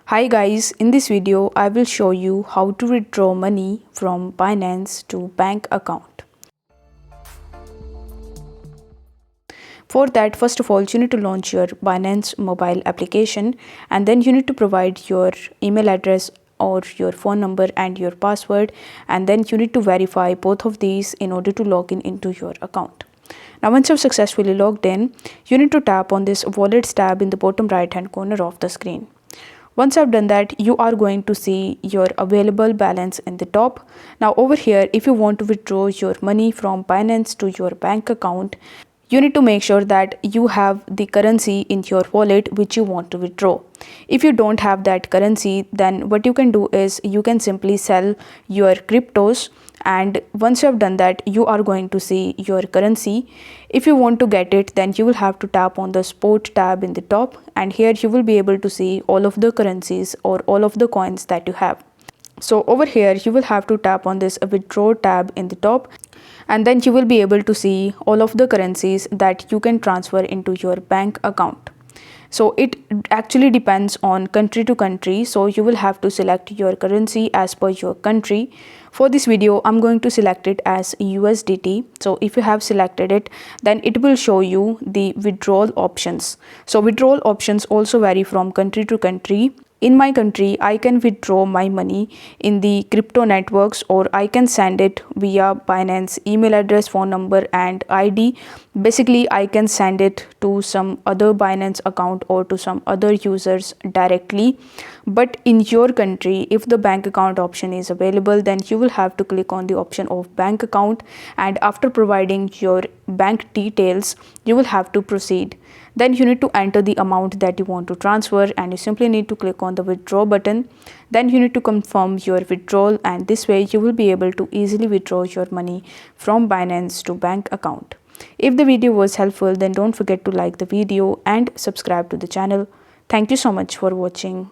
Hi guys, in this video I will show you how to withdraw money from Binance to bank account. For that, first of all, you need to launch your Binance mobile application, and then you need to provide your email address or your phone number and your password, and then you need to verify both of these in order to log in into your account. Now once you've successfully logged in, you need to tap on this wallets tab in the bottom right hand corner of the screen. Once I've done that, you are going to see your available balance in the top. Now over here, if you want to withdraw your money from Binance to your bank account, you need to make sure that you have the currency in your wallet which you want to withdraw. If you don't have that currency, then what you can do is you can simply sell your cryptos, and once you have done that, you are going to see your currency. If you want to get it, then you will have to tap on the spot tab in the top, and here you will be able to see all of the currencies or all of the coins that you have. So over here you will have to tap on this withdraw tab in the top, and then you will be able to see all of the currencies that you can transfer into your bank account. So it actually depends on country to country, so you will have to select your currency as per your country. For this video I'm going to select it as USDT. So if you have selected it, then it will show you the withdrawal options. So withdrawal options also vary from country to country. In my country, I can withdraw my money in the crypto networks, or I can send it via Binance email address, phone number and ID. Basically, I can send it to some other Binance account or to some other users directly. But in your country, if the bank account option is available, then you will have to click on the option of bank account, and after providing your bank details, you will have to proceed. Then you need to enter the amount that you want to transfer, and you simply need to click on the withdraw button. Then you need to confirm your withdrawal, and this way you will be able to easily withdraw your money from Binance to bank account. If the video was helpful, then don't forget to like the video and subscribe to the channel. Thank you so much for watching.